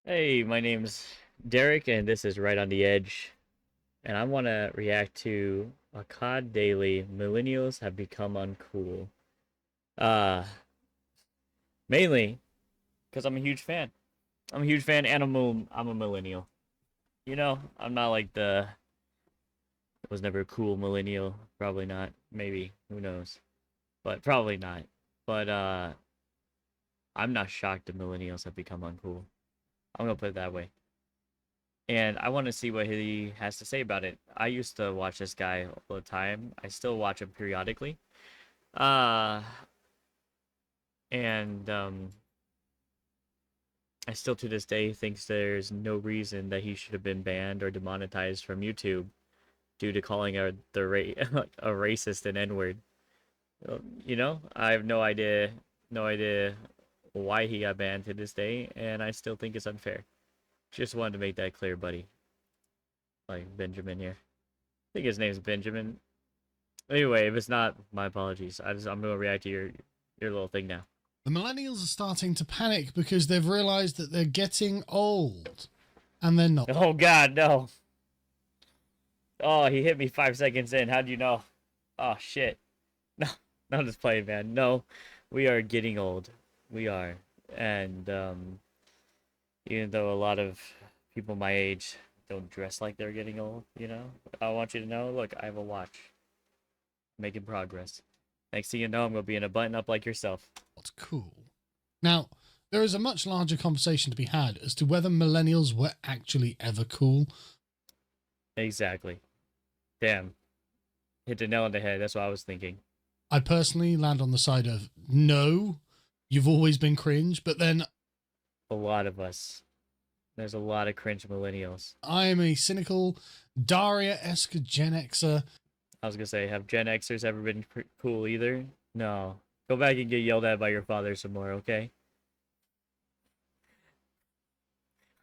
Hey, my name's Derek, and this is Right on the Edge. And I want to react to a COD Daily. Millennials have become uncool. Uh, Mainly because I'm a huge fan. I'm a huge fan, and I'm a millennial. I'm not like the was never a cool millennial. Probably not. Maybe. Who knows? But probably not. But I'm not shocked that millennials have become uncool. I'm gonna put it that way. And I want to see what he has to say about it. I used to watch this guy all the time. I still watch him periodically. Uh, and I still to this day think there's no reason that he should have been banned or demonetized from YouTube due to calling a racist and N-word. I have no idea why he got banned to this day, and I still think it's unfair. Just wanted to make that clear, buddy. Like Benjamin here. I think his name's Benjamin. Anyway, if it's not, my apologies. I'm gonna react to your little thing now. The millennials are starting to panic because they've realized that they're getting old and they're not. Oh God, no! Oh, he hit me 5 seconds in. How'd you know? Oh shit! No, no, I'm just playing, man. No, we are getting old. We are, and even though a lot of people my age don't dress like they're getting old, I want you to know. Look, I have a watch, making progress. Next thing you know, I'm gonna be in a button up like yourself. What's cool. Now, there is a much larger conversation to be had as to whether millennials were actually ever cool. Exactly. Damn, hit the nail on the head. That's what I was thinking. I personally land on the side of no, you've always been cringe, but then A lot of us. There's a lot of cringe millennials. I am a cynical Daria esque Gen Xer. I was gonna say, have Gen Xers ever been cool either? No. Go back and get yelled at by your father some more, okay?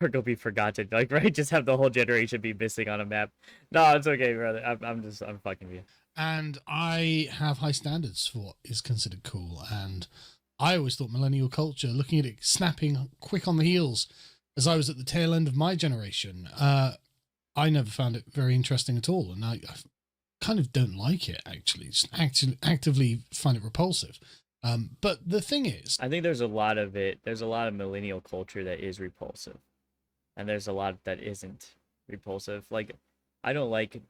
Or go be forgotten. Like, right? Just have the whole generation be missing on a map. No, it's okay, brother. I'm fucking with you. And I have high standards for what is considered cool. And I always thought millennial culture, looking at it snapping quick on the heels as I was at the tail end of my generation, I never found it very interesting at all. And I kind of don't like it, actually. Just actively find it repulsive. But the thing is, I think there's a lot of it. There's a lot of millennial culture that is repulsive, and there's a lot that isn't repulsive. Like, I don't like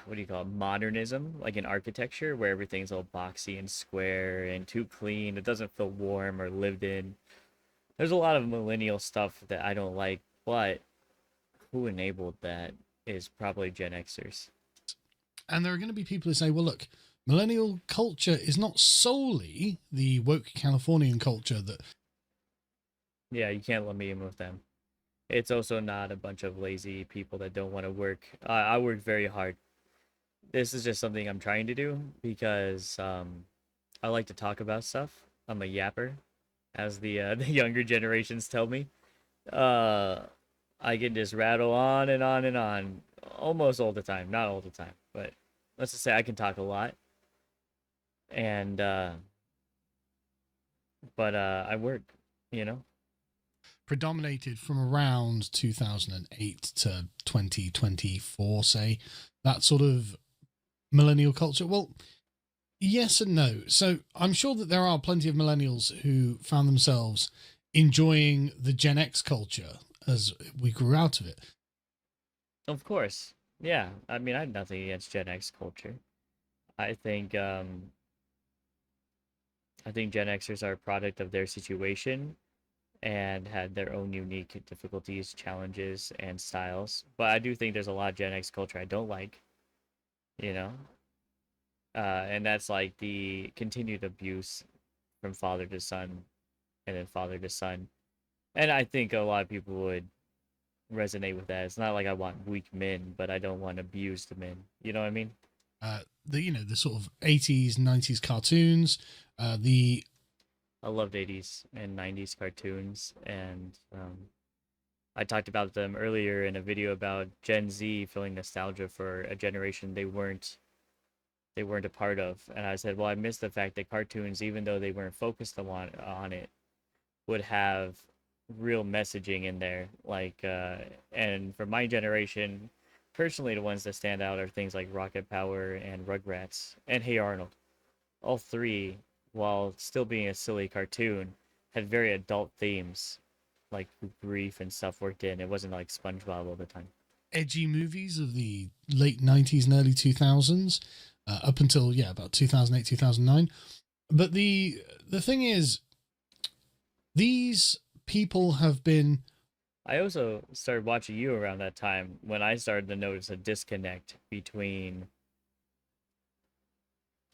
what do you call it? Modernism, like in architecture, where everything's all boxy and square and too clean. It doesn't feel warm or lived in. There's a lot of millennial stuff that I don't like, but who enabled that is probably Gen Xers. and there are going to be people who say, well, look, millennial culture is not solely the woke Californian culture that Yeah, you can't lump me in with them. It's also not a bunch of lazy people that don't want to work. I work very hard. This is just something I'm trying to do because I like to talk about stuff. I'm a yapper, as the younger generations tell me. Uh, I can just rattle on and on and on, almost all the time. Not all the time, but let's just say I can talk a lot. And but I work, you know. predominated from around 2008 to 2024, say, that sort of millennial culture? Well, yes and no. So I'm sure that there are plenty of millennials who found themselves enjoying the Gen X culture as we grew out of it. Of course, yeah. I mean, I have nothing against Gen X culture. I think um, I think Gen Xers are a product of their situation and had their own unique difficulties, challenges, and styles. But I do think there's a lot of Gen X culture I don't like, you know, and that's like the continued abuse from father to son, and then father to son. And I think a lot of people would resonate with that. It's not like I want weak men, but I don't want abused men. You know what I mean? The sort of 80s, 90s cartoons, the I loved 80s and 90s cartoons, and I talked about them earlier in a video about Gen Z feeling nostalgia for a generation they weren't a part of. And I said, well, I miss the fact that cartoons, even though they weren't focused on it, would have real messaging in there. And for my generation, personally, the ones that stand out are things like Rocket Power and Rugrats and Hey Arnold. All three, while still being a silly cartoon, had very adult themes, like grief and stuff worked in. It wasn't like SpongeBob all the time. Edgy movies of the late 90s and early 2000s, up until, yeah, about 2008, 2009. But the thing is, these people have been I also started watching you around that time when I started to notice a disconnect between,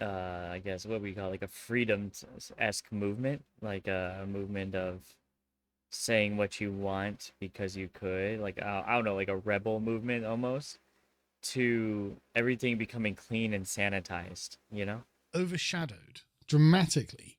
I guess what we call like a freedom esque movement, like a movement of saying what you want because you could, like I don't know, like a rebel movement almost, to everything becoming clean and sanitized, you know? overshadowed dramatically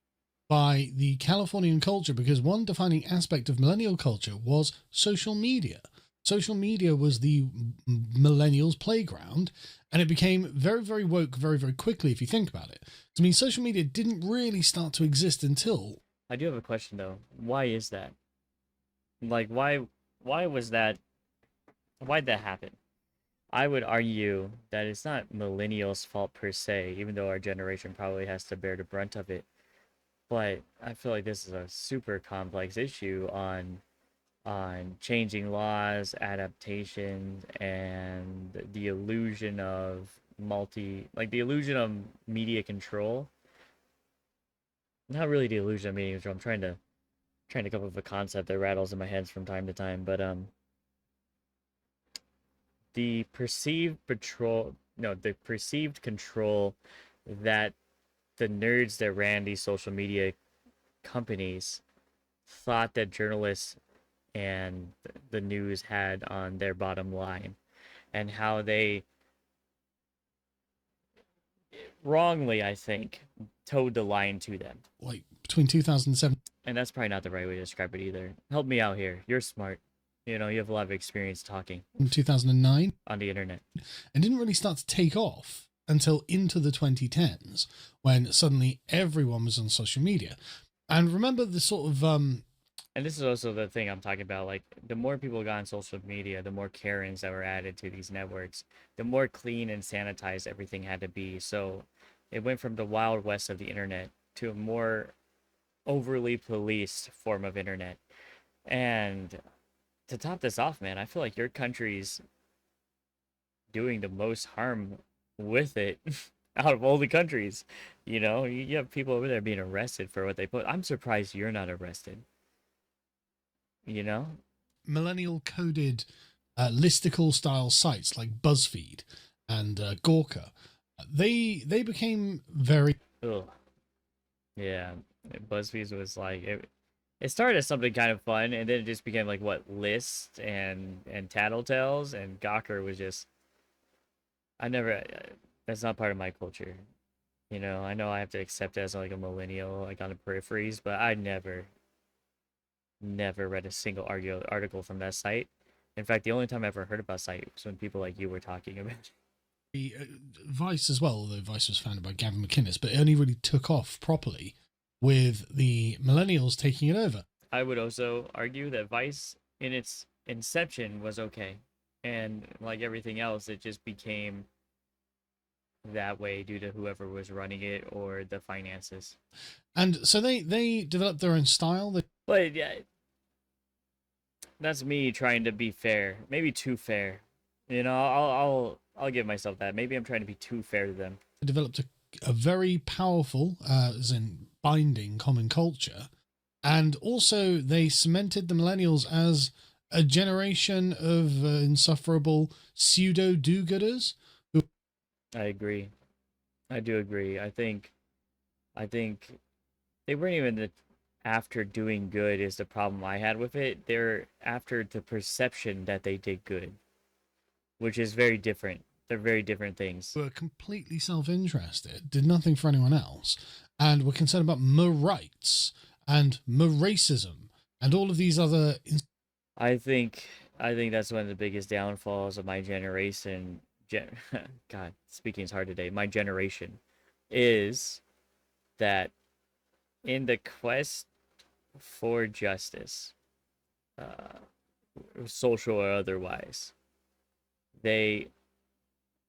by the Californian culture, because one defining aspect of millennial culture was social media. Social media was the millennials' playground, and it became very, very woke very, very quickly if you think about it. I mean, social media didn't really start to exist until I do have a question though. Why is that? Like why was that why'd that happen? I would argue that it's not millennials' fault per se, even though our generation probably has to bear the brunt of it. But I feel like this is a super complex issue on changing laws, adaptations, and the illusion of the illusion of media control. Not really the illusion of media control. I'm trying to come up with a concept that rattles in my head from time to time, but the perceived patrol no, the perceived control that the nerds that ran these social media companies thought that journalists and the news had on their bottom line, and how they wrongly, I think, towed the line to them. like between 2007 And that's probably not the right way to describe it either. Help me out here. You're smart. You know, you have a lot of experience talking and 2009, on the internet. and didn't really start to take off until into the 2010s, when suddenly everyone was on social media. And remember the sort of And this is also the thing I'm talking about. Like, the more people got on social media, the more Karens that were added to these networks, the more clean and sanitized everything had to be. So it went from the wild west of the internet to a more overly policed form of internet. And to top this off, man, I feel like your country's doing the most harm with it out of all the countries. You know, you have people over there being arrested for what they put. I'm surprised you're not arrested. You know? millennial coded listicle style sites like BuzzFeed and Gawker, they became very Ugh. Yeah. BuzzFeed was like it started as something kind of fun, and then it just became like what, List and Tattletales, and Gawker was just I never that's not part of my culture. You know I have to accept it as like a millennial, like on the peripheries, but I never read a single article from that site. In fact, the only time I ever heard about site was when people like you were talking about it. uh, Vice as well, although Vice was founded by Gavin McInnes, but it only really took off properly with the millennials taking it over. I would also argue that Vice in its inception was okay. And like everything else, it just became that way due to whoever was running it or the finances. And so they developed their own style. But yeah, that's me trying to be fair, maybe too fair. You know, I'll give myself that. Maybe I'm trying to be too fair to them. They developed a very powerful, as in binding, common culture, and also they cemented the millennials as a generation of insufferable pseudo do-gooders. I agree. I do agree. I think they weren't even after doing good is the problem I had with it. They're after the perception that they did good, which is very different. They're very different things. Were completely self-interested, did nothing for anyone else, and were concerned about rights and racism and all of these other. I think I think that's one of the biggest downfalls of my generation. God, speaking is hard today. My generation is that in the quest for justice, uh, social or otherwise. They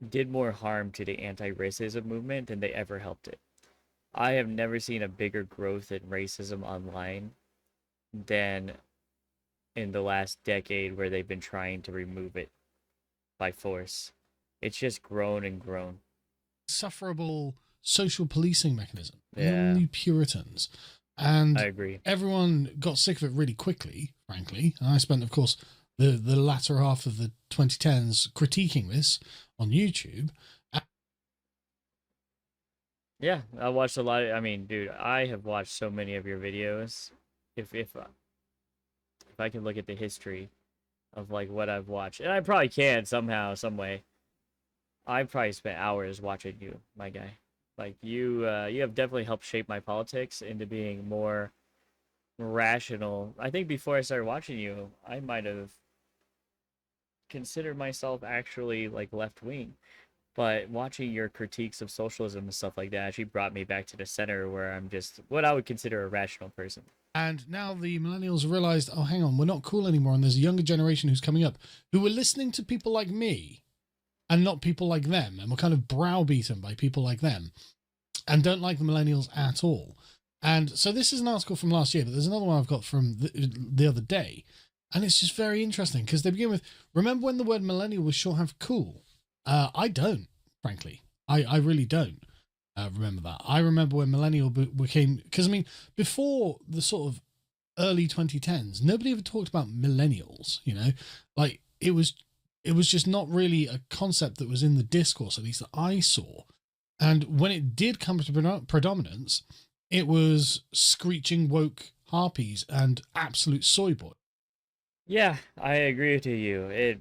did more harm to the anti-racism movement than they ever helped it. I have never seen a bigger growth in racism online than in the last decade where they've been trying to remove it by force. It's just grown and grown. Sufferable social policing mechanism. We all Yeah, knew Puritans, I and agree. everyone got sick of it really quickly. Frankly, and I spent, of course, the latter half of the 2010s critiquing this on YouTube. Yeah, I watched a lot of, I mean, dude, I have watched so many of your videos. If I can look at the history of like what I've watched, and I probably can somehow, some way. I probably spent hours watching you, my guy. Like you have definitely helped shape my politics into being more rational. I think before I started watching you, I might have considered myself actually like left wing. But watching your critiques of socialism and stuff like that actually brought me back to the center where I'm just what I would consider a rational person. And now the millennials have realized, oh, hang on, we're not cool anymore. And there's a younger generation who's coming up who are listening to people like me and not people like them. And we're kind of browbeaten by people like them and don't like the millennials at all. And so this is an article from last year, but there's another one I've got from the other day. And it's just very interesting because they begin with, remember when the word millennial was shorthand for cool? I don't, frankly. I really don't remember that. I remember when millennial became, because I mean, before the sort of early 2010s, nobody ever talked about millennials, you know? Like it was just not really a concept that was in the discourse, at least that I saw. And when it did come to predominance, it was screeching woke harpies and absolute soy boy. Yeah, I agree with you.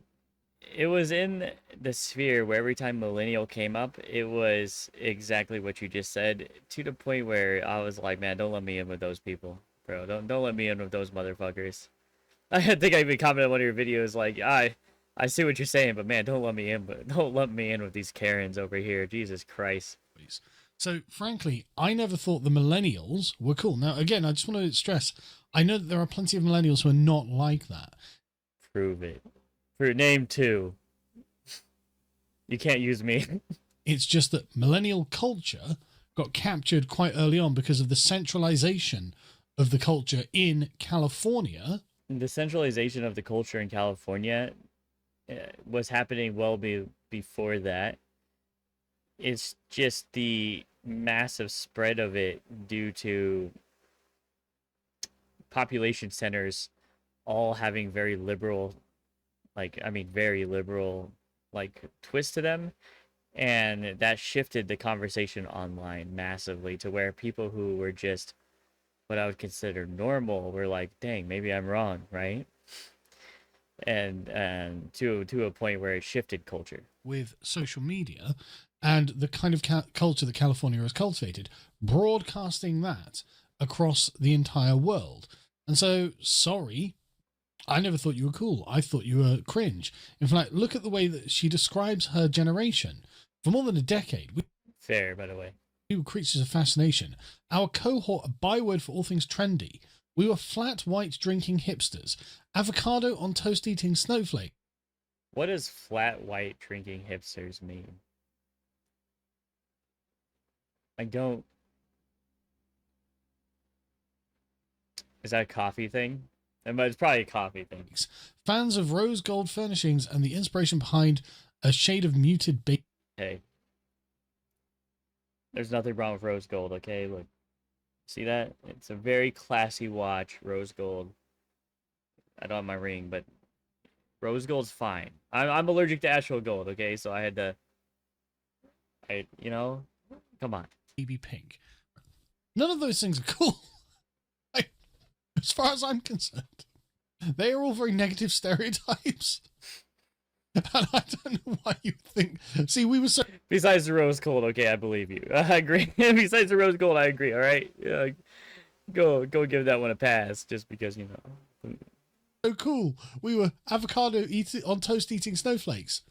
It was in the sphere where every time millennial came up, it was exactly what you just said, to the point where I was like, man, don't let me in with those people, bro. Don't let me in with those motherfuckers. I think I even commented on one of your videos like, I see what you're saying, but man, don't let me in. But don't let me in with these Karens over here. Jesus Christ. So, frankly, I never thought the millennials were cool. Now, again, I just want to stress, I know that there are plenty of millennials who are not like that. Prove it. For name two. You can't use me. It's just that millennial culture got captured quite early on because of the centralization of the culture in California. The centralization of the culture in California was happening before that. It's just the massive spread of it due to population centers all having very liberal, like, I mean, very liberal, like, twist to them. And that shifted the conversation online massively to where people who were just what I would consider normal were like, dang, maybe I'm wrong, right? And to a point where it shifted culture. With social media and the kind of culture that California has cultivated, broadcasting that across the entire world. And so, sorry, I never thought you were cool. I thought you were cringe. In fact, look at the way that she describes her generation. For more than a decade, Fair, by the way. we were creatures of fascination. Our cohort, a byword for all things trendy. We were flat white drinking hipsters, avocado on toast eating snowflake. What does flat white drinking hipsters mean? I don't. Is that a coffee thing? But it's probably a coffee thing. Fans of rose gold furnishings and the inspiration behind a shade of muted beige. Hey, there's nothing wrong with rose gold, okay? Look, see that? It's a very classy watch, rose gold. I don't have my ring, but rose gold's fine. I'm allergic to actual gold, okay? So I had to, come on. Baby pink. None of those things are cool. As far as I'm concerned, they are all very negative stereotypes. And I don't know why you think. See, we were so. Besides the rose gold, okay, I believe you. I agree. Besides the rose gold, I agree. All right, go give that one a pass, just because So cool. We were avocado on toast eating snowflakes.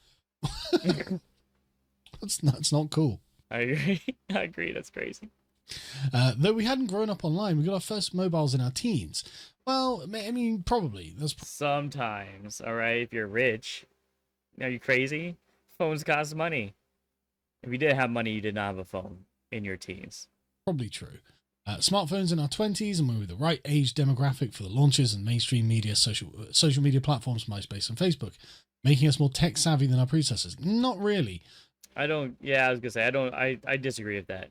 That's not cool. I agree. I agree. That's crazy. Though we hadn't grown up online, we got our first mobiles in our teens. Well, I mean, probably. Sometimes, all right, if you're rich, are you crazy? Phones cost money. If you didn't have money, you did not have a phone in your teens. Probably true. Smartphones in our 20s, and we were the right age demographic for the launches and mainstream media, social media platforms, MySpace and Facebook, making us more tech savvy than our predecessors. Not really. I don't. Yeah, I was gonna say I don't. I disagree with that.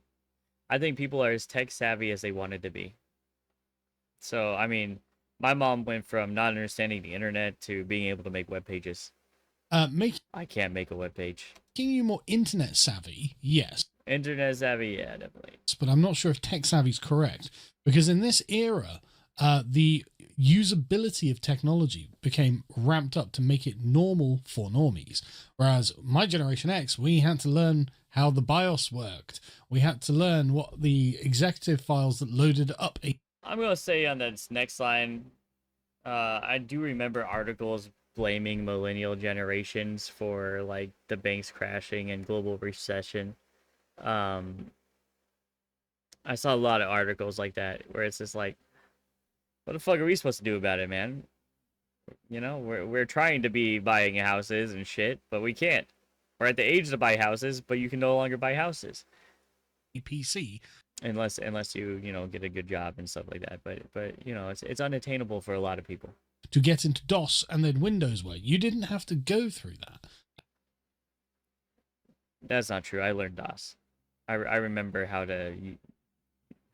I think people are as tech savvy as they wanted to be. So I mean, my mom went from not understanding the internet to being able to make web pages. Making I can't make a web page. you more internet savvy, yes. Internet savvy, yeah, definitely. But I'm not sure if tech savvy is correct, because in this era, the usability of technology became ramped up to make it normal for normies. Whereas my Generation X, we had to learn how the BIOS worked. We had to learn what the executive files that loaded up I'm gonna say on this next line, I do remember articles blaming millennial generations for like the banks crashing and global recession. Um, I saw a lot of articles like that where it's just like, what the fuck are we supposed to do about it, man? You know, we're trying to be buying houses and shit, but we can't. We're at the age to buy houses, but you can no longer buy houses PC unless you know get a good job and stuff like that. But you know it's unattainable for a lot of people. to get into DOS and then Windows were. You didn't have to go through that. That's not true. I learned DOS. I remember how to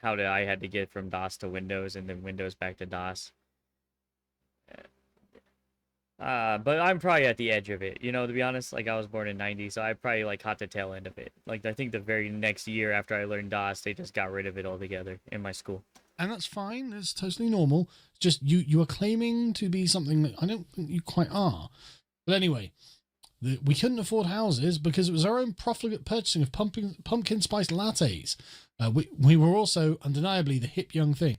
I had to get from DOS to Windows and then Windows back to DOS. But I'm probably at the edge of it, you know, to be honest. Like I was born in '90, so I probably like caught the tail end of it. Like I think the very next year after I learned DOS, they just got rid of it altogether in my school. And that's fine. It's totally normal. It's just you are claiming to be something that I don't think you quite are. But anyway, we couldn't afford houses because it was our own profligate purchasing of pumpkin spice lattes. We were also undeniably the hip young thing.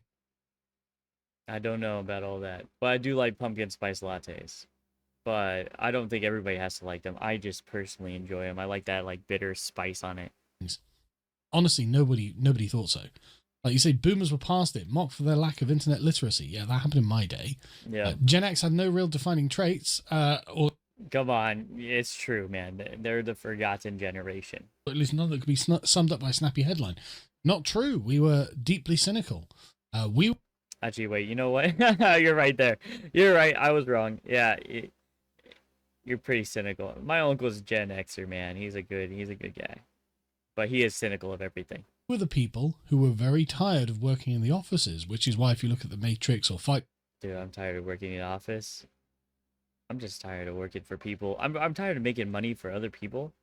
I don't know about all that, but I do like pumpkin spice lattes. But I don't think everybody has to like them. I just personally enjoy them. I like that like bitter spice on it. Honestly, nobody thought so. Like you say, boomers were past it, mocked for their lack of internet literacy. Yeah, that happened in my day. Yeah. Gen X had no real defining traits, or Come on, it's true, man. They're the forgotten generation. at least none that could be summed up by a snappy headline. Not true. We were deeply cynical. We Actually, wait. You know what? You're right there. You're right. I was wrong. Yeah, you're pretty cynical. My uncle's Gen Xer, man. He's a good guy, but he is cynical of everything. were the people who were very tired of working in the offices, which is why if you look at the Matrix or Fight, Dude, I'm tired of working in the office. I'm just tired of working for people. I'm tired of making money for other people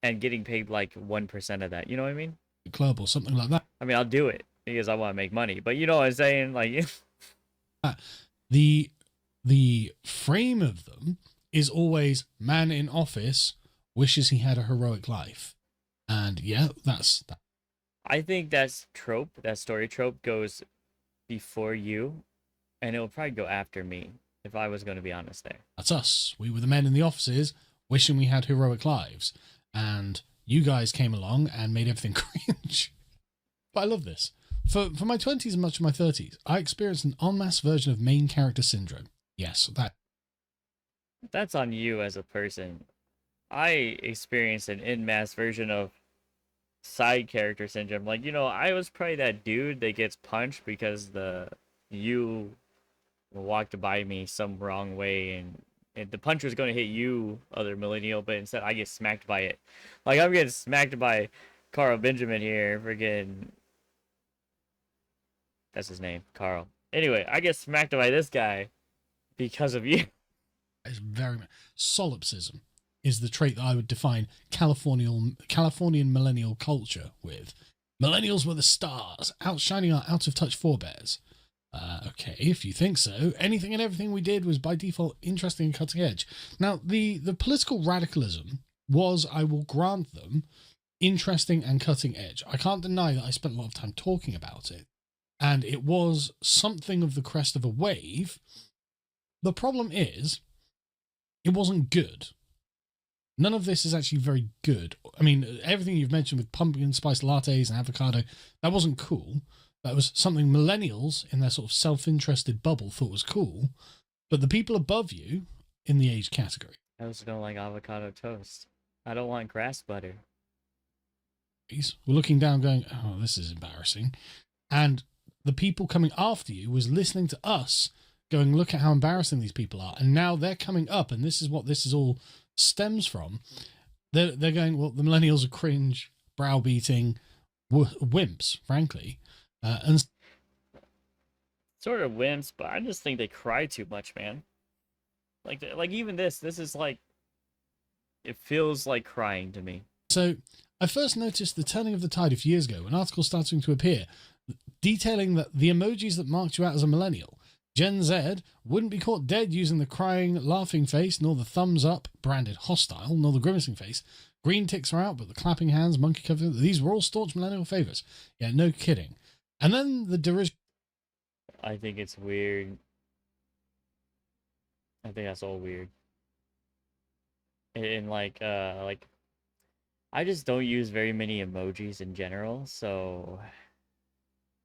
and getting paid like 1% of that. You know what I mean? Club or something like that. I mean, I'll do it because I want to make money. But you know what I'm saying? Like, The frame of them is always man in office wishes he had a heroic life. And yeah, that's that. I think that's trope, that story trope goes before you, and it will probably go after me if I was going to be honest there. That's us. We were the men in the offices wishing we had heroic lives. And you guys came along and made everything cringe. But I love this. For my 20s and much of my 30s, I experienced an en masse version of main character syndrome. Yes, That's on you as a person. I experienced an en masse version of side character syndrome. Like, you know, I was probably that dude that gets punched because you walked by me some wrong way and the punch was going to hit you, other millennial, but instead I get smacked by it. Like, I'm getting smacked by Carl Benjamin here, friggin'. That's his name, Carl. Anyway, I get smacked by this guy because of you. is very much. Solipsism is the trait that I would define Californian millennial culture with. Millennials were the stars, outshining our out-of-touch forebears. Okay, if you think so. Anything and everything we did was by default interesting and cutting edge. Now, the political radicalism was, I will grant them, interesting and cutting edge. I can't deny that I spent a lot of time talking about it. And it was something of the crest of a wave. The problem is, it wasn't good. None of this is actually very good. I mean, everything you've mentioned with pumpkin spice lattes and avocado, that wasn't cool. That was something millennials in their sort of self-interested bubble thought was cool. But the people above you in the age category, I also don't like avocado toast. I don't want grass butter. were looking down going, oh, this is embarrassing. And the people coming after you was listening to us going, look at how embarrassing these people are. And now they're coming up, and this is what this is all stems from. They're going, well, the millennials are cringe, browbeating wimps, frankly. And Sort of wimps, but I just think they cry too much, man. Like even this is like it feels like crying to me. so I first noticed the turning of the tide a few years ago when articles starting to appear detailing that the emojis that marked you out as a millennial, Gen Z, wouldn't be caught dead using the crying, laughing face, nor the thumbs up, branded hostile, nor the grimacing face. Green ticks are out, but the clapping hands, monkey cover, these were all staunch millennial favorites. Yeah, no kidding. And then the derision. I think it's weird. I think that's all weird. And like I just don't use very many emojis in general, so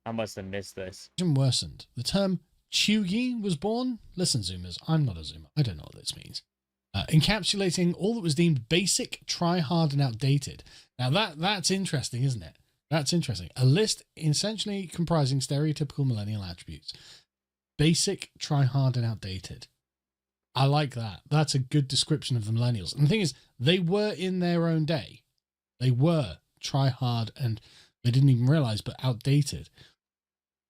I must have missed this. Worsened. The term chuggy was born. Listen, Zoomers, I'm not a Zoomer. I don't know what this means. Encapsulating all that was deemed basic, try-hard, and outdated. Now that's interesting, isn't it? That's interesting. A list essentially comprising stereotypical millennial attributes. Basic, try-hard, and outdated. I like that. That's a good description of the millennials. And the thing is, they were in their own day. They were try-hard, and they didn't even realize, but outdated.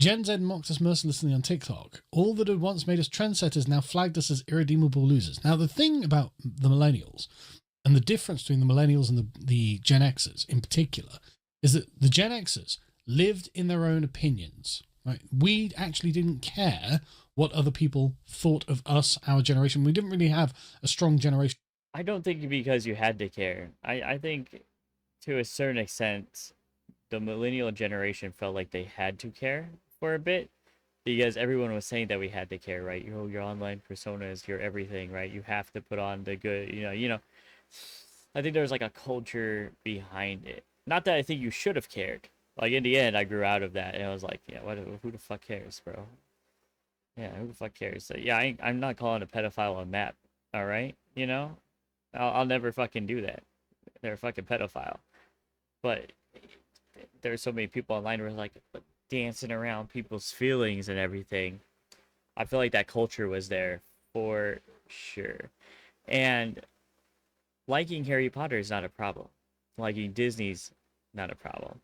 Gen Z mocked us mercilessly on TikTok. All that had once made us trendsetters now flagged us as irredeemable losers. Now, the thing about the millennials, and the difference between the millennials and the Gen Xers in particular, is that the Gen Xers lived in their own opinions. Right? We actually didn't care what other people thought of us, our generation. We didn't really have a strong generation. I don't think because you had to care. I think to a certain extent, the millennial generation felt like they had to care for a bit because everyone was saying that we had to care, right? Your online personas, your everything, right? You have to put on the good, you know. I think there's like a culture behind it. Not that I think you should have cared. Like in the end, I grew out of that, and I was like, yeah, who the fuck cares, bro? Yeah, who the fuck cares? So, yeah, I'm not calling a pedophile a map. All right, I'll never fucking do that. They're a fucking pedophile. But there's so many people online who are like dancing around people's feelings and everything. I feel like that culture was there for sure. And liking Harry Potter is not a problem. Liking Disney's not a problem.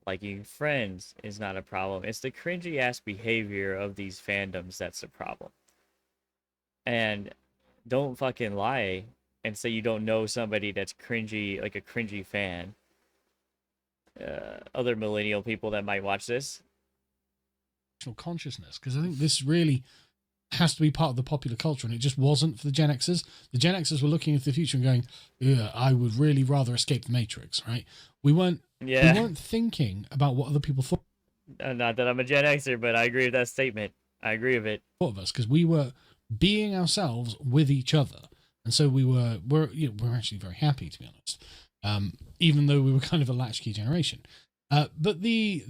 Liking Friends is not a problem. It's the cringy ass behavior of these fandoms that's the problem. And don't fucking lie and say you don't know somebody that's cringy, like a cringy fan. Other millennial people that might watch this. Consciousness, because I think this really has to be part of the popular culture, and it just wasn't for the Gen Xers. The Gen Xers were looking into the future and going, yeah, I would really rather escape the Matrix, right? We weren't thinking about what other people thought. Not that I'm a Gen Xer, but I agree with that statement. I agree with it. Of us, because we were being ourselves with each other, and so we're actually very happy, to be honest. Even though we were kind of a latchkey generation, but the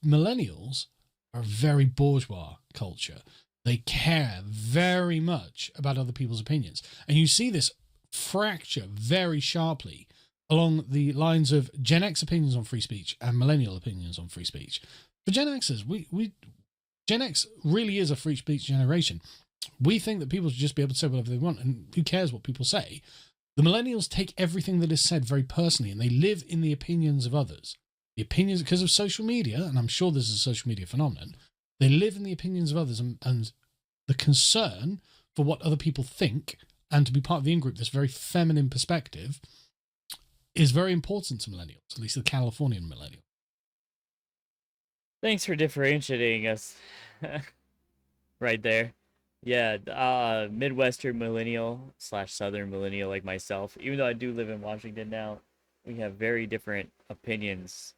millennials are a very bourgeois culture. They care very much about other people's opinions, and you see this fracture very sharply along the lines of Gen X opinions on free speech and millennial opinions on free speech. For Gen Xers, Gen X really is a free speech generation. We think that people should just be able to say whatever they want, and who cares what people say? The millennials take everything that is said very personally, and they live in the opinions of others. The opinions, because of social media, and I'm sure this is a social media phenomenon, they live in the opinions of others, and the concern for what other people think and to be part of the in-group, this very feminine perspective, is very important to millennials, at least the Californian millennial. Thanks for differentiating us right there. Yeah, Midwestern millennial / Southern millennial like myself. Even though I do live in Washington now, we have very different opinions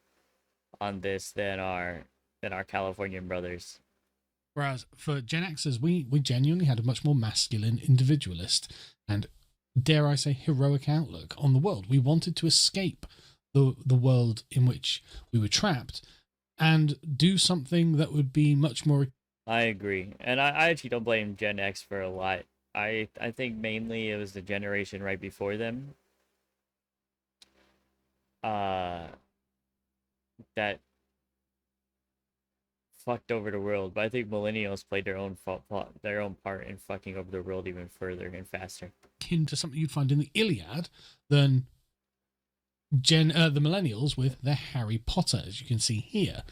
on this than our Californian brothers. Whereas for Gen Xers, we genuinely had a much more masculine, individualist, and dare I say, heroic outlook on the world. We wanted to escape the world in which we were trapped and do something that would be much more. I agree, and I actually don't blame Gen X for a lot. I think mainly it was the generation right before them, uh, that fucked over the world. But I think millennials played their own part in fucking over the world even further and faster. Akin to something you'd find in the Iliad than the millennials with their Harry Potter, as you can see here.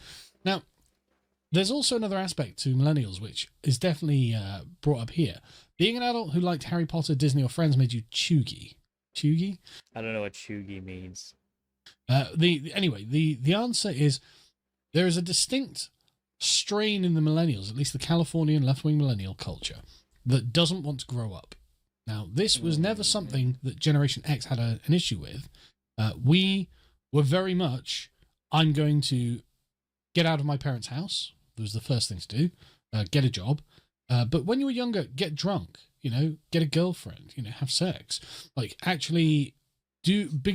Now, there's also another aspect to millennials which is definitely brought up here. Being an adult who liked Harry Potter, Disney, or Friends made you chuggy. Chuggy? I don't know what chuggy means. The answer is there is a distinct strain in the millennials, at least the Californian left-wing millennial culture, that doesn't want to grow up. Now, this was never something that Generation X had an issue with. We were very much, I'm going to get out of my parents' house. That was the first thing to do. Get a job. But when you were younger, get drunk, get a girlfriend, have sex. Like, actually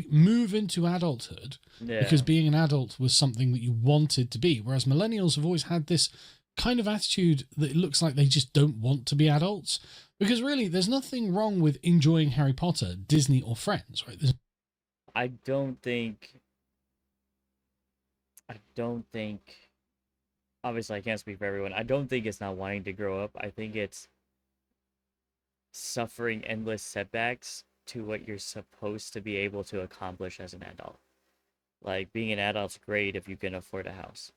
move into adulthood, because being an adult was something that you wanted to be. Whereas millennials have always had this kind of attitude that it looks like they just don't want to be adults. Because really, there's nothing wrong with enjoying Harry Potter, Disney, or Friends, right? I don't think. Obviously, I can't speak for everyone. I don't think it's not wanting to grow up. I think it's suffering endless setbacks to what you're supposed to be able to accomplish as an adult. Like, being an adult's great if you can afford a house.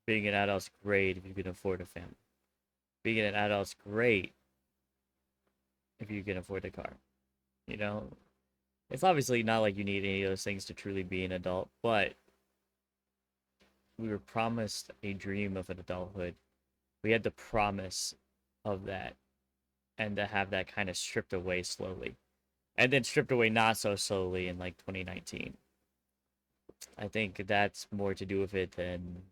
Being an adult's great if you can afford a family. Being an adult's great if you can afford a car. It's obviously not like you need any of those things to truly be an adult, but we were promised a dream of an adulthood. We had the promise of that, and to have that kind of stripped away slowly. And then stripped away not so slowly in like 2019. I think that's more to do with it than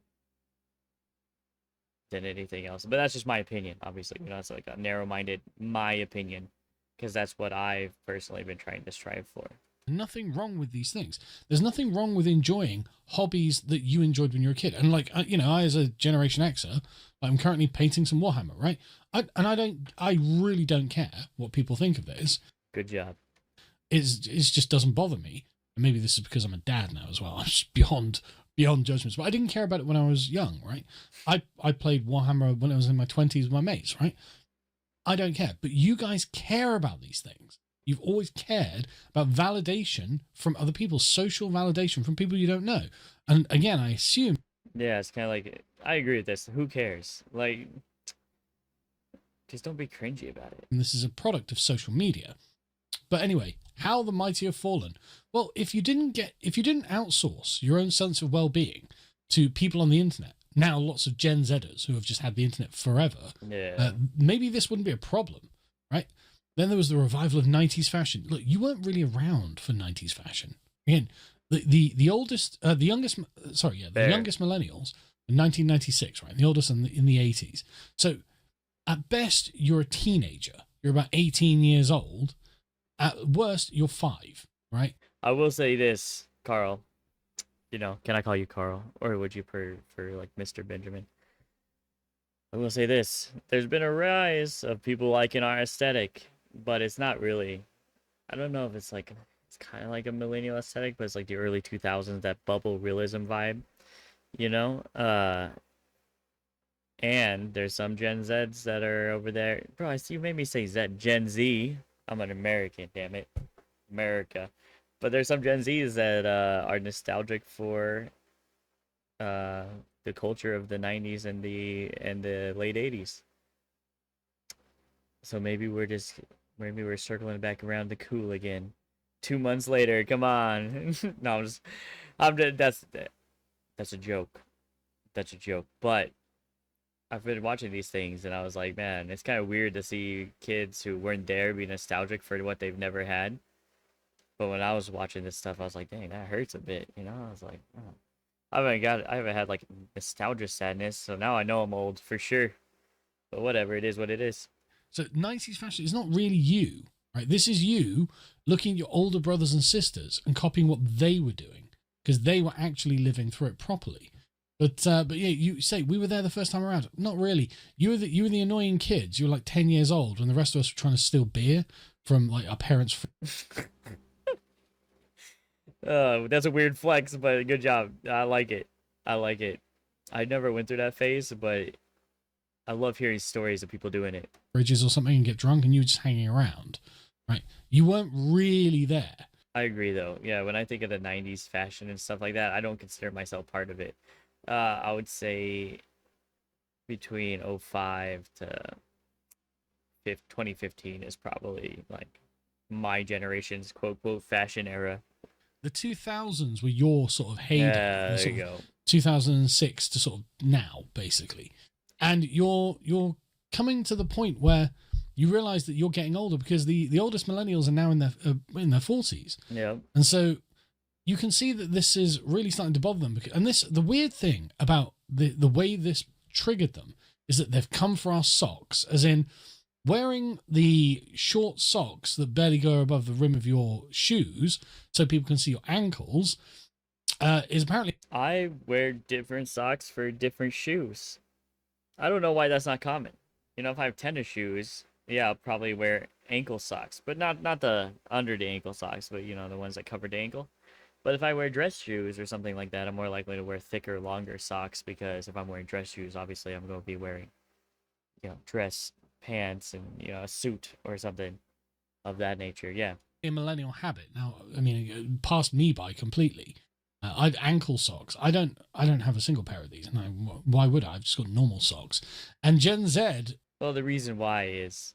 anything else. But that's just my opinion, obviously. It's like a narrow-minded, my opinion, because that's what I've personally been trying to strive for. Nothing wrong with these things. There's nothing wrong with enjoying hobbies that you enjoyed when you were a kid. And like, I as a Generation Xer, I'm currently painting some Warhammer, right? I really don't care what people think of this. Good job. It just doesn't bother me. And maybe this is because I'm a dad now as well. I'm just beyond judgments. But I didn't care about it when I was young, right? I played Warhammer when I was in my 20s with my mates, right? I don't care. But you guys care about these things. You've always cared about validation from other people, social validation from people you don't know. And again, I assume. Yeah, it's kind of like, I agree with this. Who cares? Like, just don't be cringy about it. And this is a product of social media. But anyway, how the mighty have fallen. Well, if you didn't outsource your own sense of well-being to people on the internet, now lots of Gen Zers who have just had the internet forever, maybe this wouldn't be a problem, right? Then there was the revival of 90s fashion. Look, you weren't really around for 90s fashion. Again, the youngest millennials in 1996, right? The oldest in the 80s. So at best, you're a teenager. You're about 18 years old. At worst, you're 5, right? I will say this, Carl. Can I call you Carl? Or would you prefer like Mr. Benjamin? I will say this. There's been a rise of people liking our aesthetic, but it's not really. I don't know if it's kind of like a millennial aesthetic, but it's like the early 2000s, that bubble realism vibe, And there's some Gen Zs that are over there. Bro, I see you made me say Gen Z. I'm an American, damn it. America. But there's some Gen Zs that are nostalgic for the culture of the 90s and the late 80s. So maybe we're circling back around to cool again. 2 months later, come on. No, that's a joke. That's a joke. But I've been watching these things and I was like, man, it's kind of weird to see kids who weren't there be nostalgic for what they've never had. But when I was watching this stuff, I was like, dang, that hurts a bit. I was like, oh. I haven't had like nostalgia sadness, so now I know I'm old for sure. But whatever, it is what it is. So 90s fashion is not really you. right? This is you looking at your older brothers and sisters and copying what they were doing because they were actually living through it properly. But yeah, you say we were there the first time around. Not really. You were the annoying kids. You were like 10 years old when the rest of us were trying to steal beer from like our parents. That's a weird flex, but good job. I like it. I like it. I never went through that phase, but I love hearing stories of people doing it. Fridges or something and get drunk, and you were just hanging around, right? You weren't really there. I agree, though. Yeah, when I think of the '90s fashion and stuff like that, I don't consider myself part of it. I would say between '05 to 2015 is probably like my generation's quote quote fashion era. The 2000s were your sort of heyday, Yeah, there you go. 2006 to sort of now, basically. And you're coming to the point where you realize that you're getting older because the oldest millennials are now in their 40s. Yeah. And so you can see that this is really starting to bother them. And the weird thing about the way this triggered them is that they've come for our socks, as in wearing the short socks that barely go above the rim of your shoes so people can see your ankles is apparently... I wear different socks for different shoes. I don't know why that's not common. You know, if I have tennis shoes, yeah, I'll probably wear ankle socks, but not the under the ankle socks, but you know, the ones that cover the ankle. But if I wear dress shoes or something like that, I'm more likely to wear thicker, longer socks because if I'm wearing dress shoes, obviously I'm going to be wearing, you know, dress pants and, you know, a suit or something of that nature. Yeah. a millennial habit. Now, I mean, it passed me by completely. I've ankle socks. I don't have a single pair of these. And why would I? I've just got normal socks. And Gen Z... Well, the reason why is...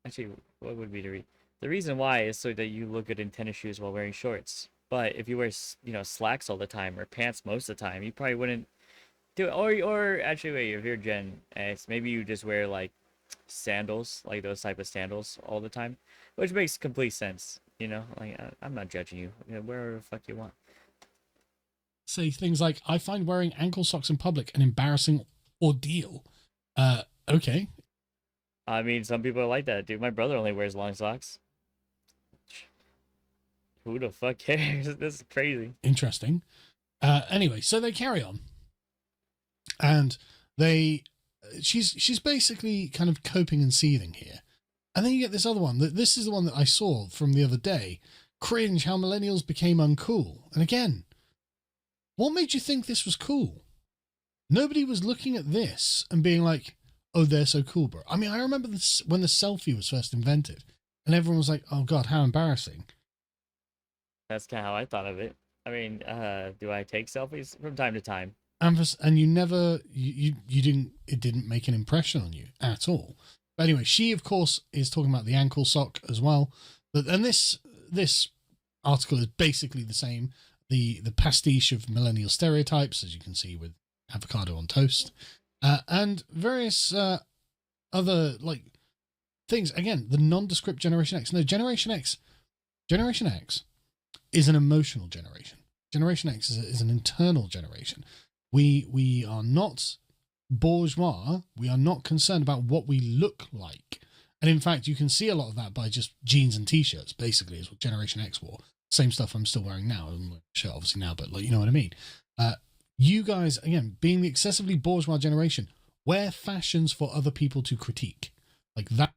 Actually, what would be the reason why is so that you look good in tennis shoes while wearing shorts. But if you wear, you know, slacks all the time or pants most of the time, you probably wouldn't do it. Or actually, wait, if you're Gen X, maybe you just wear like sandals, like those type of sandals all the time, which makes complete sense. You know, like I'm not judging you. You know, wear whatever the fuck you want. Say things like, I find wearing ankle socks in public an embarrassing ordeal. Okay. I mean, some people are like that, dude. My brother only wears long socks. Who the fuck cares? This is crazy. Interesting. Anyway, so they carry on. And she's basically kind of coping and seething here. And then you get this other one. This is the one that I saw from the other day. Cringe, how millennials became uncool. And again, what made you think this was cool? Nobody was looking at this and being like, oh, they're so cool, bro. I mean, I remember this when the selfie was first invented. And everyone was like, oh, God, how embarrassing. That's kind of how I thought of it. I mean, do I take selfies from time to time? And you never, you didn't, it didn't make an impression on you at all. But anyway, she, of course, is talking about the ankle sock as well. And this article is basically the same. The pastiche of millennial stereotypes, as you can see with avocado on toast, and various other like things. Again, the nondescript Generation X. No, Generation X is an emotional generation. Generation X is an internal generation. We are not bourgeois. We are not concerned about what we look like. And in fact, you can see a lot of that by just jeans and t-shirts, basically, is what Generation X wore. Same stuff I'm still wearing now. I'm wearing a shirt, obviously, now, but like, you know what I mean? You guys, again, being the excessively bourgeois generation, wear fashions for other people to critique. Like that.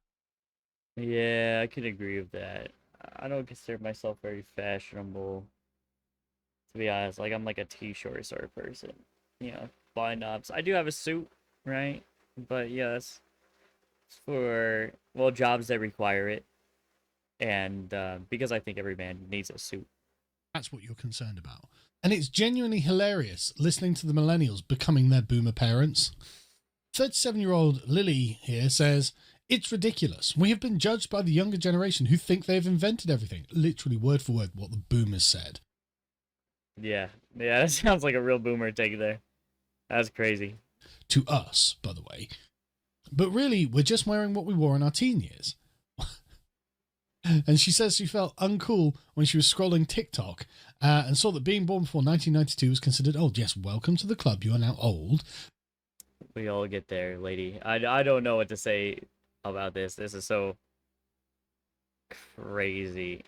Yeah, I could agree with that. I don't consider myself very fashionable, to be honest. Like, I'm like a t-shirt sort of person. You know, button ups. I do have a suit, right? But yeah, that's for, well, jobs that require it. And because I think every man needs a suit. That's what you're concerned about. And it's genuinely hilarious listening to the millennials becoming their boomer parents. 37-year-old Lily here says, it's ridiculous. We have been judged by the younger generation who think they've invented everything. Literally word for word what the boomers said. Yeah, that sounds like a real boomer take there. That's crazy. To us, by the way. But really, we're just wearing what we wore in our teen years. And she says she felt uncool when she was scrolling TikTok and saw that being born before 1992 was considered old. Yes, welcome to the club. You are now old. We all get there, lady. I don't know what to say about this. This is so crazy.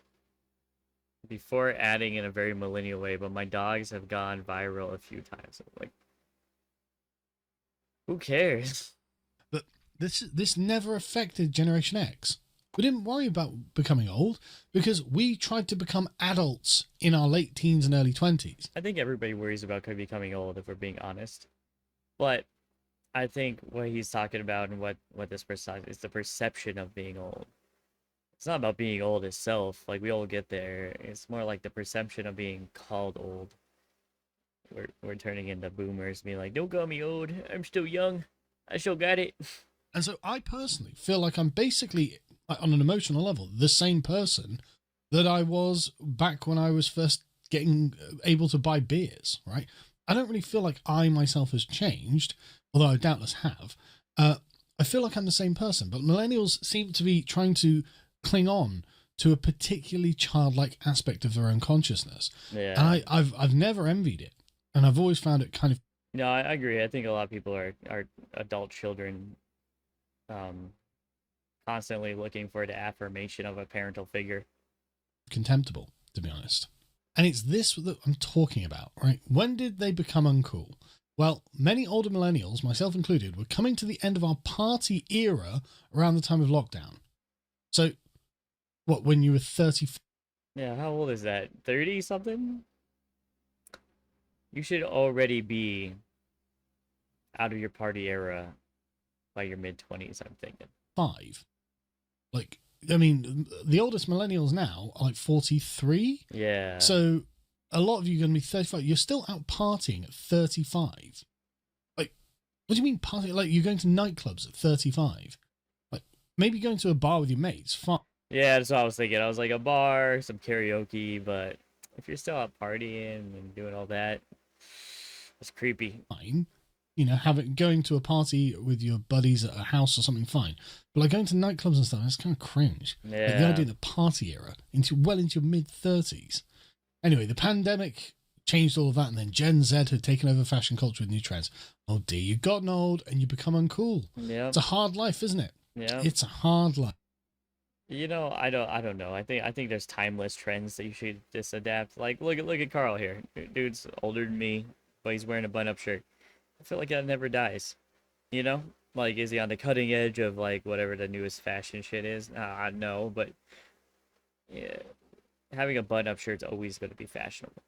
Before adding in a very millennial way, but my dogs have gone viral a few times. Like, who cares? But this never affected Generation X. We didn't worry about becoming old because we tried to become adults in our late teens and early 20s. I think everybody worries about becoming old, if we're being honest. But I think what he's talking about and what this person is the perception of being old. It's not about being old itself. Like, we all get there. It's more like the perception of being called old. We're turning into boomers, being like, "Don't call me old. I'm still young. I still got it." And so I personally feel like I'm basically, on an emotional level, the same person that I was back when I was first getting able to buy beers, right? I don't really feel like I myself has changed, although I doubtless have. I feel like I'm the same person, but millennials seem to be trying to cling on to a particularly childlike aspect of their own consciousness. Yeah. And I've never envied it. And I've always found it kind of No, I agree. I think a lot of people are adult children, um, constantly looking for the affirmation of a parental figure. contemptible, to be honest. And it's this that I'm talking about, right? When did they become uncool? Well, many older millennials, myself included, were coming to the end of our party era around the time of lockdown. So, what, when you were 30? Yeah, how old is that? 30 something? You should already be out of your party era by your mid 20s, I'm thinking. 5. Like, I mean, the oldest millennials now are like 43. Yeah. So, a lot of you are going to be 35. You're still out partying at 35. Like, what do you mean partying? Like, you're going to nightclubs at 35. Like, maybe going to a bar with your mates, fine. Yeah, that's what I was thinking. I was like, a bar, some karaoke, but if you're still out partying and doing all that, it's creepy. Fine. You know, going to a party with your buddies at a house or something, fine. But like going to nightclubs and stuff, that's kind of cringe. Yeah. Like the idea of the party era into your mid 30s. Anyway, the pandemic changed all of that, and then Gen Z had taken over fashion culture with new trends. Oh dear, you've gotten old and you become uncool. Yeah. It's a hard life, isn't it? Yeah. It's a hard life. You know, I don't know. I think there's timeless trends that you should just adapt. Like, look at Carl here. Dude's older than me, but he's wearing a button-up shirt. I feel like that never dies. You know? Like, is he on the cutting edge of like whatever the newest fashion shit is? No, but yeah, having a button-up shirt's always going to be fashionable.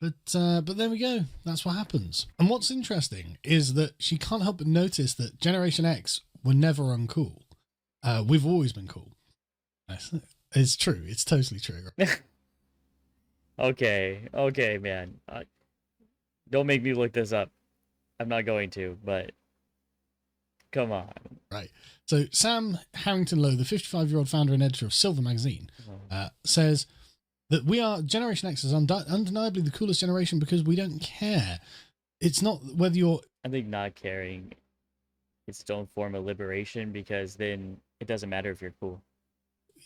But there we go. That's what happens. And what's interesting is that she can't help but notice that Generation X were never uncool. We've always been cool. It's true. It's totally true. Okay, man. Don't make me look this up. I'm not going to, but come on. Right. So Sam Harrington Lowe, the 55-year-old founder and editor of Silver magazine, says that we are Generation X is undeniably the coolest generation because we don't care. It's not whether you're... I think not caring is its own form of liberation, because then it doesn't matter if you're cool.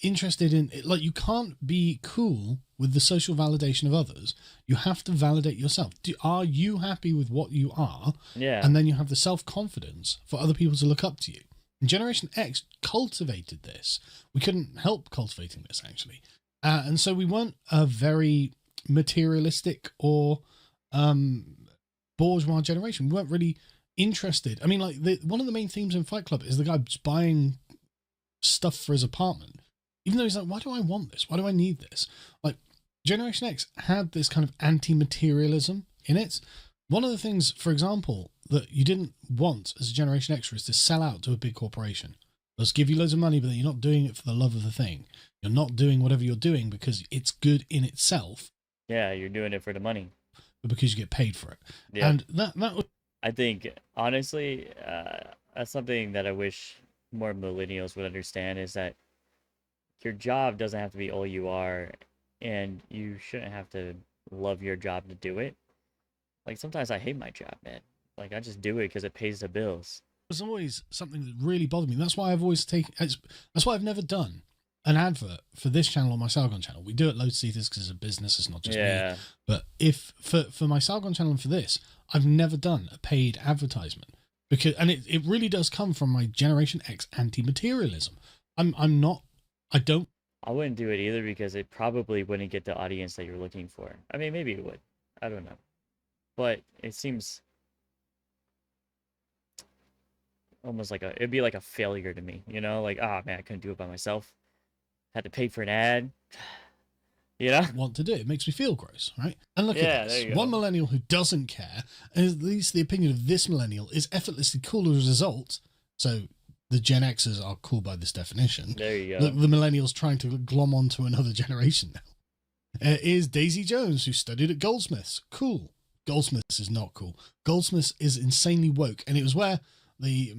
Interested in, like, you can't be cool with the social validation of others. You have to validate yourself. Are you happy with what you are? Yeah. And then you have the self-confidence for other people to look up to you. And Generation X cultivated this. We couldn't help cultivating this, actually. And so we weren't a very materialistic or bourgeois generation. We weren't really interested. I mean, like, one of the main themes in Fight Club is the guy just buying stuff for his apartment. Even though he's like, why do I want this? Why do I need this? Like, Generation X had this kind of anti-materialism in it. One of the things, for example, that you didn't want as a Generation X is to sell out to a big corporation. They'll give you loads of money, but then you're not doing it for the love of the thing. You're not doing whatever you're doing because it's good in itself. Yeah, you're doing it for the money. But because you get paid for it. Yeah. And that was... I think, honestly, that's something that I wish more millennials would understand, is that your job doesn't have to be all you are, and you shouldn't have to love your job to do it. Like, sometimes I hate my job, man. Like, I just do it because it pays the bills. It was always something that really bothered me. That's why I've always that's why I've never done an advert for this channel or my Salgon channel. We do it loads of seaters because it's a business, it's not just me. But if for my Salgon channel and for this, I've never done a paid advertisement, because, and it really does come from my Generation X anti-materialism. I'm not I don't I wouldn't do it either because it probably wouldn't get the audience that you're looking for. I mean, maybe it would. I don't know. But it seems almost like it'd be like a failure to me, you know? Like, ah, man, I couldn't do it by myself. Had to pay for an ad, you know? want to do. It makes me feel gross, right? And look at Yeah, there this. you One go. millennial who doesn't care, and at least the opinion of this millennial is effortlessly cool as a result. So the Gen Xers are cool by this definition. There you Look, go. the millennials trying to glom onto another generation now. Is Daisy Jones, who studied at Goldsmiths. Cool. Goldsmiths is not cool. Goldsmiths is insanely woke, and it was where the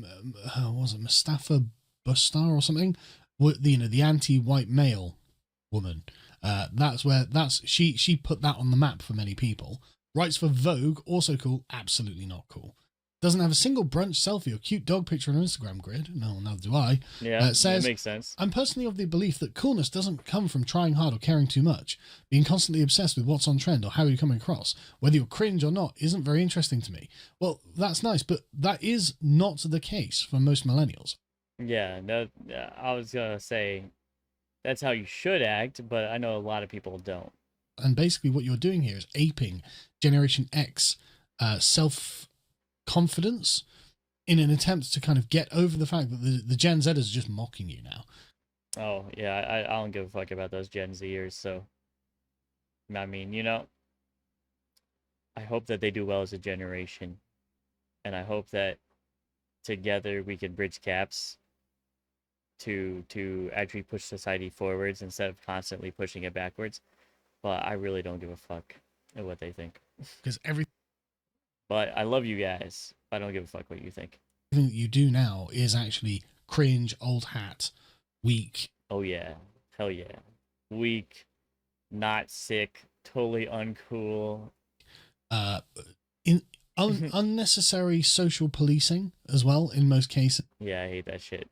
was it Mustafa Bustar or something? The anti-white male woman. She put that on the map for many people. Writes for Vogue, also cool, absolutely not cool. Doesn't have a single brunch selfie or cute dog picture on her Instagram grid. No, neither do I. Yeah, that Says, makes sense. I'm personally of the belief that coolness doesn't come from trying hard or caring too much. Being constantly obsessed with what's on trend or how you're coming across, whether you're cringe or not, isn't very interesting to me. Well, that's nice, but that is not the case for most millennials. Yeah, no, I was gonna say that's how you should act, but I know a lot of people don't. And basically, what you're doing here is aping Generation X self confidence in an attempt to kind of get over the fact that the Gen Zers are just mocking you now. Oh, yeah, I don't give a fuck about those Gen Zers, so I mean, I hope that they do well as a generation, and I hope that together we can bridge gaps to actually push society forwards instead of constantly pushing it backwards. But I really don't give a fuck at what they think. Because everything But I love you guys. I don't give a fuck what you think. that you do now is actually cringe, old hat, weak. Oh yeah, hell yeah, weak, not sick, totally uncool. Uh, in unnecessary social policing as well in most cases. Yeah, I hate that shit.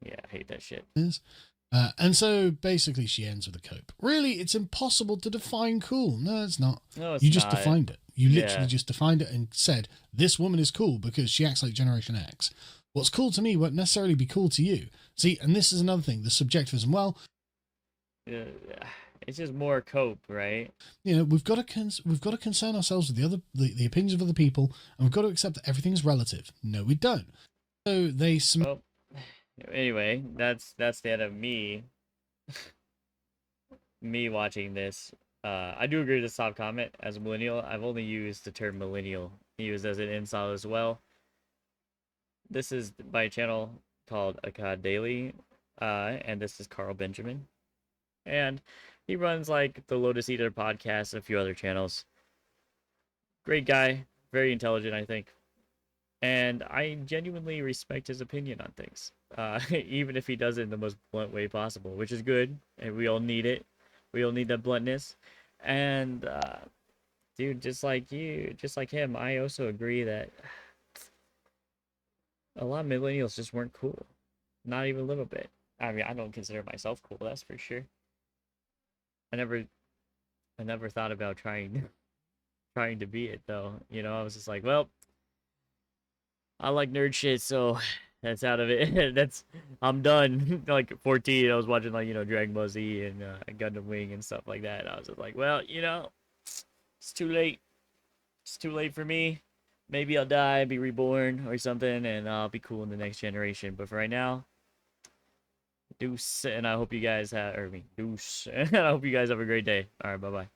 Yeah, I hate that shit. And so basically she ends with a cope. Really, it's impossible to define cool. No, it's not. No, it's You just not. defined it. You literally Yeah. just defined it and said, this woman is cool because she acts like Generation X. What's cool to me won't necessarily be cool to you. See, and this is another thing, the subjectivism. Well, It's just more cope, right? we've got to concern ourselves with the opinions of other people, and we've got to accept that everything is relative. No, we don't. So they Well, anyway, that's the end of me watching this. I do agree with this top comment. As a millennial, I've only used the term millennial used as an insult as well. This is my channel called Akkad Daily, and this is Carl Benjamin, and he runs like the Lotus Eater podcast and a few other channels. Great guy, very intelligent, I think, and I genuinely respect his opinion on things, even if he does it in the most blunt way possible, which is good, and we all need it. We all need that bluntness, and dude, just like you, just like him, I also agree that a lot of millennials just weren't cool. Not even a little bit. I mean, I don't consider myself cool, that's for sure. I never thought about trying to be it though. I was just like, well, I like nerd shit, so that's out of it. I'm done. Like 14, I was watching like, Dragon Ball Z and Gundam Wing and stuff like that. I was just like, well, it's too late. It's too late for me. Maybe I'll die, be reborn or something, and I'll be cool in the next generation. But for right now, deuce, and I hope you guys have, deuce, and I hope you guys have a great day. All right, bye bye.